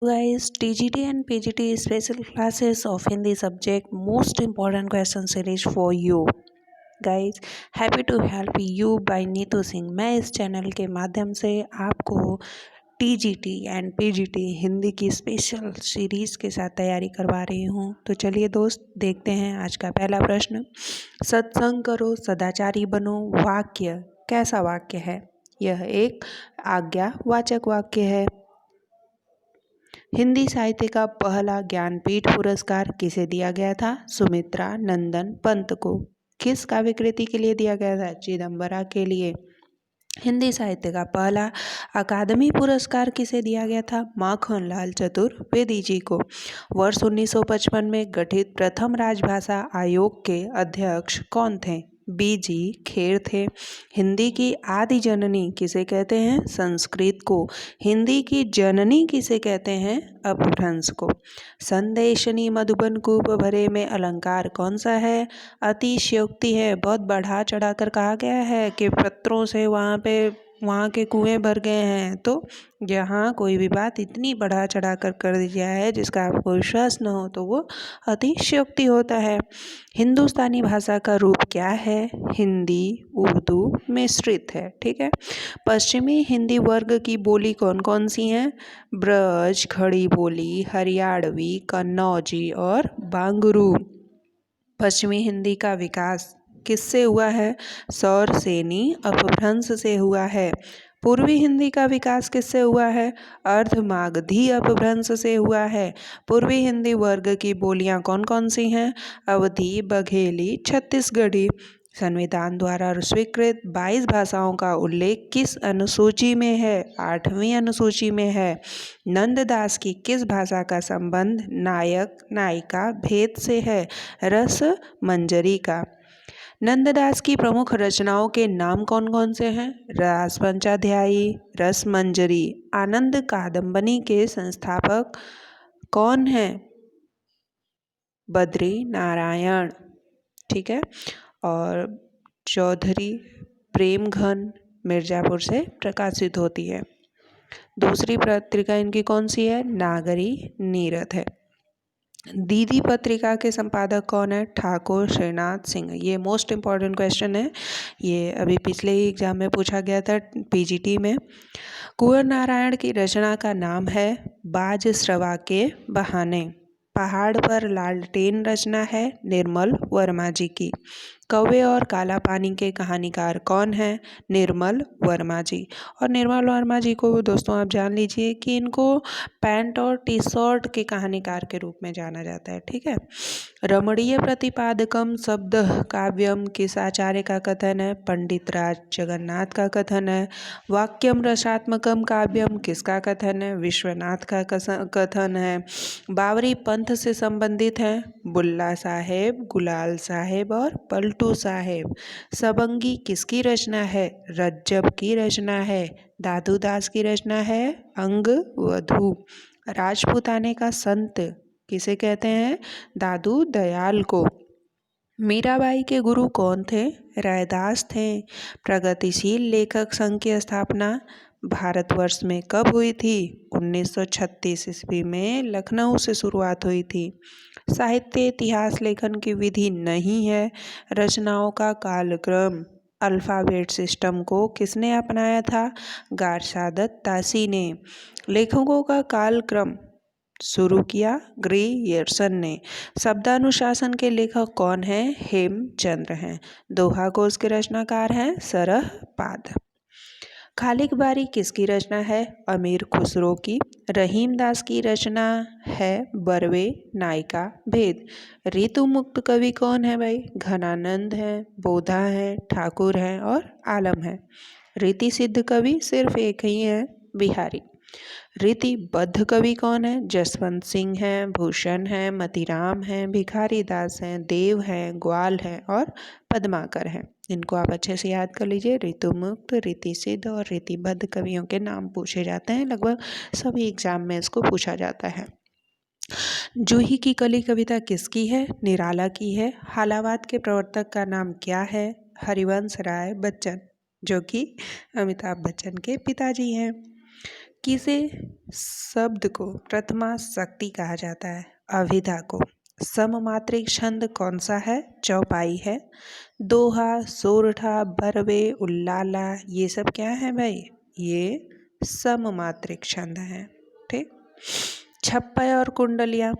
Guys, TGT and PGT special classes of Hindi subject most important question series for you. Guys, happy to help you by Neetu Singh. मैं इस channel के माध्यम से आपको TGT and PGT Hindi की special series के साथ तैयारी करवा रही हूँ। तो चलिए दोस्त, देखते हैं आज का पहला प्रश्न। सत्संग करो, सदाचारी बनो, वाक्य कैसा वाक्य है? यह एक आज्ञावाचक वाक्य है। हिंदी साहित्य का पहला ज्ञानपीठ पुरस्कार किसे दिया गया था? सुमित्रा नंदन पंत को। किस काव्य कृति के लिए दिया गया था? चिदंबरा के लिए। हिंदी साहित्य का पहला अकादमी पुरस्कार किसे दिया गया था? माखनलाल चतुर्वेदी जी को। वर्ष 1955 में गठित प्रथम राजभाषा आयोग के अध्यक्ष कौन थे? बीजी खेर थे। हिंदी की आदि जननी किसे कहते हैं? संस्कृत को। हिंदी की जननी किसे कहते हैं? अपभ्रंश को। संदेशनी मधुबन कूप भरे में अलंकार कौन सा है? अतिशयोक्ति है। बहुत बढ़ा चढ़ाकर कहा गया है कि पत्रों से वहाँ के कुएं भर गए हैं। तो जहाँ कोई भी बात इतनी बढ़ा चढ़ाकर कर दी जाए है जिसका आपको विश्वास न हो तो वो अतिशयोक्ति होता है। हिंदुस्तानी भाषा का रूप क्या है? हिंदी उर्दू मिश्रित है। ठीक है। पश्चिमी हिंदी वर्ग की बोली कौन कौन सी हैं? ब्रज, खड़ी बोली, हरियाणवी, कन्नौजी और बांगरू। पश्चिमी हिंदी का विकास किससे हुआ है? सौरसेनी अपभ्रंश से हुआ है। पूर्वी हिंदी का विकास किससे हुआ है? अर्धमागधी अपभ्रंश से हुआ है। पूर्वी हिंदी वर्ग की बोलियां कौन कौन सी हैं? अवधी, बघेली, छत्तीसगढ़ी। संविधान द्वारा स्वीकृत 22 भाषाओं का उल्लेख किस अनुसूची में है? 8वीं अनुसूची में है। नंददास की किस भाषा का संबंध नायक नायिका भेद से है? रस मंजरी का। नंददास की प्रमुख रचनाओं के नाम कौन कौन से हैं? रास पंचाध्यायी, रस मंजरी। आनंद कादंबनी के संस्थापक कौन हैं? बद्री नारायण। ठीक है। और चौधरी प्रेमघन मिर्जापुर से प्रकाशित होती है। दूसरी पत्रिका इनकी कौन सी है? नागरी नीरद है। दीदी पत्रिका के संपादक कौन है? ठाकुर श्रीनाथ सिंह। ये मोस्ट इम्पॉर्टेंट क्वेश्चन है। ये अभी पिछले ही एग्जाम में पूछा गया था पीजीटी में। कुंवर नारायण की रचना का नाम है बाज श्रवा के बहाने। पहाड़ पर लालटेन रचना है निर्मल वर्मा जी की। कौवे और काला पानी के कहानीकार कौन है? निर्मल वर्मा जी। और निर्मल वर्मा जी को दोस्तों आप जान लीजिए कि इनको पैंट और टी शर्ट के कहानीकार के रूप में जाना जाता है। ठीक है। रमणीय प्रतिपादकम शब्द काव्यम किस आचार्य का कथन है? पंडित राज जगन्नाथ का कथन है। वाक्यम रसात्मकम काव्यम किसका कथन है? विश्वनाथ का कथन है। बावरी पंथ से संबंधित है बुल्ला साहेब, गुलाल साहेब और पलटू साहेब। सबंगी किसकी रचना है? रज्जब की रचना है। दादू दास की रचना है अंग वधु। राजपूताने का संत किसे कहते हैं? दादू दयाल को। मीराबाई के गुरु कौन थे? रैदास थे। प्रगतिशील लेखक संघ की स्थापना भारतवर्ष में कब हुई थी? 1936 ईस्वी में लखनऊ से शुरुआत हुई थी। साहित्य इतिहास लेखन की विधि नहीं है। रचनाओं का कालक्रम अल्फ़ाबेट सिस्टम को किसने अपनाया था? गारसादत तासी ने। लेखकों का कालक्रम शुरू किया ग्रियर्सन ने। शब्दानुशासन के लेखक कौन हैं? हेमचंद्र हैं। दोहा कोश के रचनाकार हैं सरहपाद। खालिक बारी किसकी रचना है? अमीर खुसरो की। रहीम दास की रचना है बरवे नायिका भेद। ऋतु मुक्त कवि कौन है भाई? घनानंद है, बोधा है, ठाकुर है और आलम है। रीति सिद्ध कवि सिर्फ एक ही है, बिहारी। रीतिबद्ध कवि कौन है? जसवंत सिंह हैं, भूषण हैं, मतीराम हैं, भिखारी दास हैं, देव हैं, ग्वाल हैं और पद्माकर हैं। इनको आप अच्छे से याद कर लीजिए। ऋतुमुक्त, रीति सिद्ध और रीतिबद्ध कवियों के नाम पूछे जाते हैं। लगभग सभी एग्जाम में इसको पूछा जाता है। जूही की कली कविता किसकी है? निराला की है। हालावाद के प्रवर्तक का नाम क्या है? हरिवंश राय बच्चन, जो कि अमिताभ बच्चन के पिताजी हैं। किसे शब्द को प्रथमा शक्ति कहा जाता है? अभिधा को। सममात्रिक छंद कौन सा है? चौपाई है। दोहा, सोरठा, बरवे, उल्लाला ये सब क्या है भाई? ये सममात्रिक छंद हैं। ठीक। छप्पय और कुंडलिया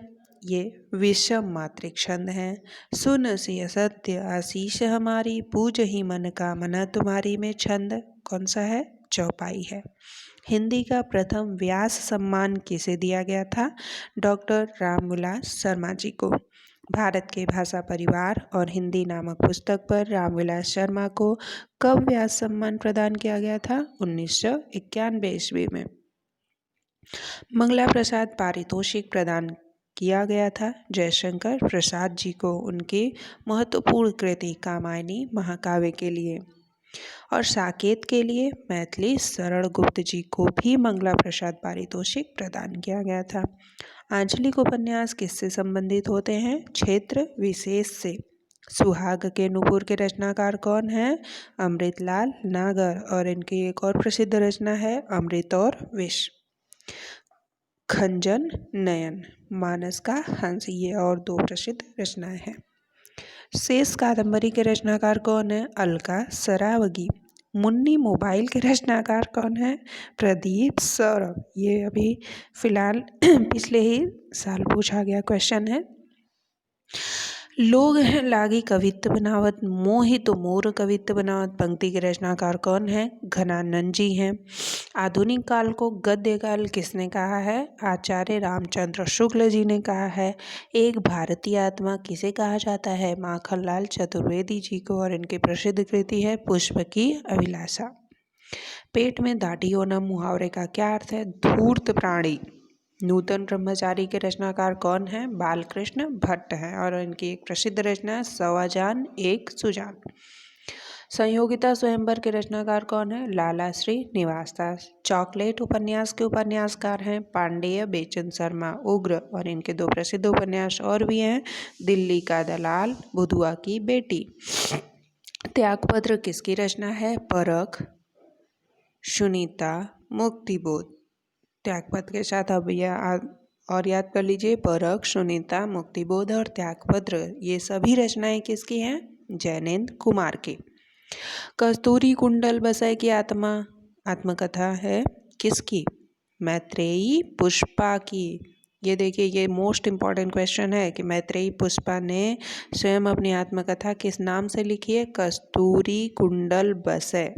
ये विषम मात्रिक छंद हैं। सुन सिय सत्य आशीष हमारी, पूज ही मन का मना तुम्हारी में छंद कौन सा है? चौपाई है। हिंदी का प्रथम व्यास सम्मान किसे दिया गया था? डॉक्टर रामविलास शर्मा जी को। भारत के भाषा परिवार और हिंदी नामक पुस्तक पर रामविलास शर्मा को कब व्यास सम्मान प्रदान किया गया था? 1991 ईस्वी में। मंगला प्रसाद पारितोषिक प्रदान किया गया था जयशंकर प्रसाद जी को उनकी महत्वपूर्ण कृति कामायनी महाकाव्य के लिए। और साकेत के लिए मैथिली शरण गुप्त जी को भी मंगला प्रसाद पारितोषिक प्रदान किया गया था। आंचलिक उपन्यास किससे संबंधित होते हैं? क्षेत्र विशेष से। सुहाग के नुपुर के रचनाकार कौन हैं? अमृतलाल नागर। और इनकी एक और प्रसिद्ध रचना है अमृत और विष। खंजन नयन, मानस का हंस, ये और दो प्रसिद्ध रचनाएं हैं। शेष कादंबरी के रचनाकार कौन है? अलका सरावगी। मुन्नी मोबाइल के रचनाकार कौन है? प्रदीप सौरभ। ये अभी फिलहाल पिछले ही साल पूछा गया क्वेश्चन है। लोग हैं लागी कवित्व बनावत, मोहि तो मोर कवित्व बनावत पंक्ति के रचनाकार कौन है? घनानंद जी हैं। आधुनिक काल को गद्य काल किसने कहा है? आचार्य रामचंद्र शुक्ल जी ने कहा है। एक भारतीय आत्मा किसे कहा जाता है? माखनलाल चतुर्वेदी जी को। और इनकी प्रसिद्ध कृति है पुष्प की अभिलाषा। पेट में दाढ़ी होना मुहावरे का क्या अर्थ है? धूर्त प्राणी। नूतन ब्रह्मचारी के रचनाकार कौन हैं? बालकृष्ण भट्ट हैं। और इनकी एक प्रसिद्ध रचना है सवाजान एक सुजान। संयोगिता स्वयंवर के रचनाकार कौन है? लाला श्री निवासदास। चॉकलेट उपन्यास के उपन्यासकार हैं पांडेय बेचन शर्मा उग्र। और इनके दो प्रसिद्ध उपन्यास और भी हैं, दिल्ली का दलाल, बुधुआ की बेटी। त्यागपत्र किसकी रचना है? परख, सुनीता, मुक्तिबोध। त्यागपत्र के साथ अब यह और याद कर लीजिए, परख, सुनीता, मुक्तिबोध और त्यागपत्र ये सभी रचनाएं किसकी हैं? जैनेन्द्र कुमार की। कस्तूरी कुंडल बसय की आत्मकथा है किसकी? मैत्रेयी पुष्पा की। ये देखिए, ये मोस्ट इम्पॉर्टेंट क्वेश्चन है कि मैत्रेयी पुष्पा ने स्वयं अपनी आत्मकथा किस नाम से लिखी है? कस्तूरी कुंडल बसय।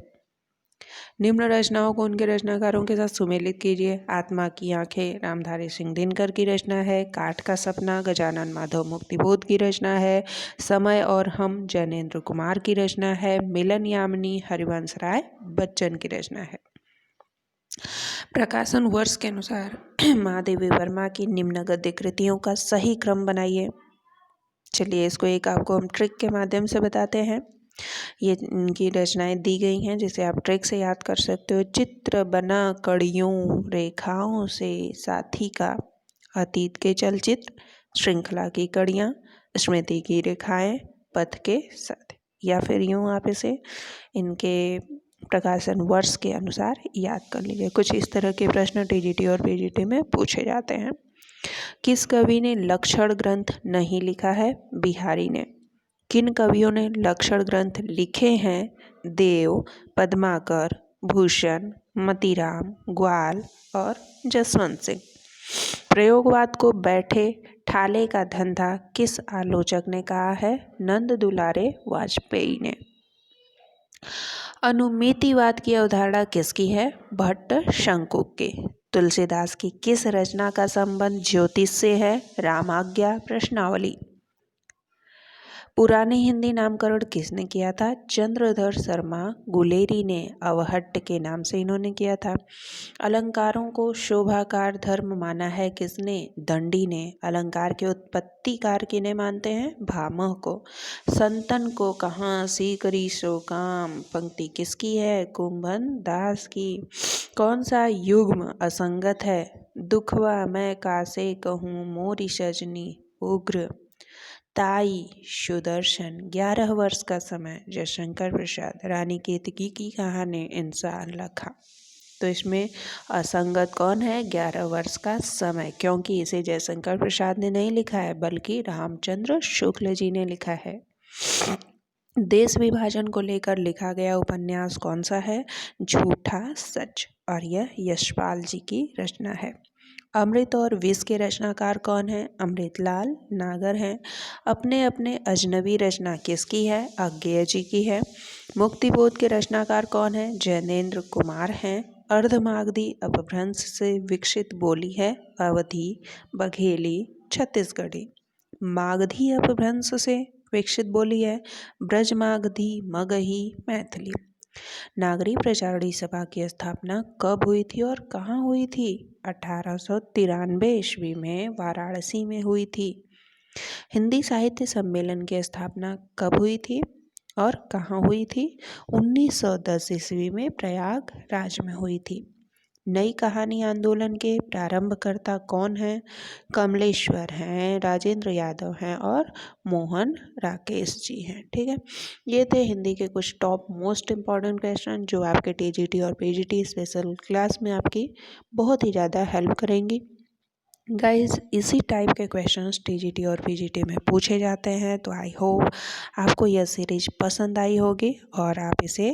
निम्न रचनाओं को उनके रचनाकारों के साथ सुमेलित कीजिए। आत्मा की आंखें रामधारी सिंह दिनकर की रचना है। काठ का सपना गजानन माधव मुक्तिबोध की रचना है। समय और हम जैनेन्द्र कुमार की रचना है। मिलन यामिनी हरिवंश राय बच्चन की रचना है। प्रकाशन वर्ष के अनुसार महादेवी वर्मा की निम्न गद्य कृतियों का सही क्रम बनाइए। चलिए इसको एक आपको हम ट्रिक के माध्यम से बताते हैं। ये इनकी रचनाएं दी गई हैं जिसे आप ट्रिक से याद कर सकते हो। चित्र बना कड़ियों रेखाओं से साथी का, अतीत के चलचित्र, श्रृंखला की कड़ियाँ, स्मृति की रेखाएं, पथ के साथ। या फिर यूँ आप इसे इनके प्रकाशन वर्ष के अनुसार याद कर लीजिए। कुछ इस तरह के प्रश्न टीजीटी और पीजीटी में पूछे जाते हैं। किस कवि ने लक्षण ग्रंथ नहीं लिखा है? बिहारी ने। किन कवियों ने लक्षण ग्रंथ लिखे हैं? देव, पद्माकर, भूषण, मतीराम, ग्वाल और जसवंत सिंह। प्रयोगवाद को बैठे ठाले का धंधा किस आलोचक ने कहा है? नंद दुलारे वाजपेयी ने। अनुमितिवाद की अवधारणा किसकी है? भट्ट शंकु की। तुलसीदास की किस रचना का संबंध ज्योतिष से है? रामाज्ञा प्रश्नावली। पुराने हिंदी नामकरण किसने किया था? चंद्रधर शर्मा गुलेरी ने। अवहट्ट के नाम से इन्होंने किया था। अलंकारों को शोभाकार धर्म माना है किसने? दंडी ने। अलंकार के उत्पत्तिकार किन्हें मानते हैं? भामह को। संतन को कहाँ सी करी सो काम पंक्ति किसकी है? कुंभन दास की। कौन सा युग्म असंगत है? दुखवा मैं कासे कहूँ मोरी सजनी उग्र। ताई सुदर्शन। 11 वर्ष का समय जयशंकर प्रसाद। रानी केतकी की कहानी इंसान लखा। तो इसमें असंगत कौन है? 11 वर्ष का समय, क्योंकि इसे जयशंकर प्रसाद ने नहीं लिखा है बल्कि रामचंद्र शुक्ल जी ने लिखा है। देश विभाजन को लेकर लिखा गया उपन्यास कौन सा है? झूठा सच, और यह यशपाल जी की रचना है। अमृत और विष के रचनाकार कौन है? अमृतलाल नागर हैं। अपने अपने अजनबी रचना किसकी है? अज्ञेय जी की है। मुक्तिबोध के रचनाकार कौन है? जैनेन्द्र कुमार हैं। अर्धमागधी अपभ्रंश से विकसित बोली है अवधी, बघेली, छत्तीसगढ़ी। मागधी अपभ्रंश से विकसित बोली है ब्रजमागधी, मगही, मैथिली। नागरी प्रचारणी सभा की स्थापना कब हुई थी और कहाँ हुई थी? 1893 ईस्वी में वाराणसी में हुई थी। हिंदी साहित्य सम्मेलन की स्थापना कब हुई थी और कहाँ हुई थी? 1910 ईस्वी में प्रयागराज में हुई थी। नई कहानी आंदोलन के प्रारंभकर्ता कौन हैं? कमलेश्वर हैं, राजेंद्र यादव हैं और मोहन राकेश जी हैं। ठीक है, ये थे हिंदी के कुछ टॉप मोस्ट इम्पॉर्टेंट क्वेश्चन जो आपके टीजीटी और पीजीटी स्पेशल क्लास में आपकी बहुत ही ज़्यादा हेल्प करेंगी। गाइस, इसी टाइप के क्वेश्चंस टीजीटी और पीजीटी में पूछे जाते हैं, तो आई होप आपको यह सीरीज पसंद आई होगी और आप इसे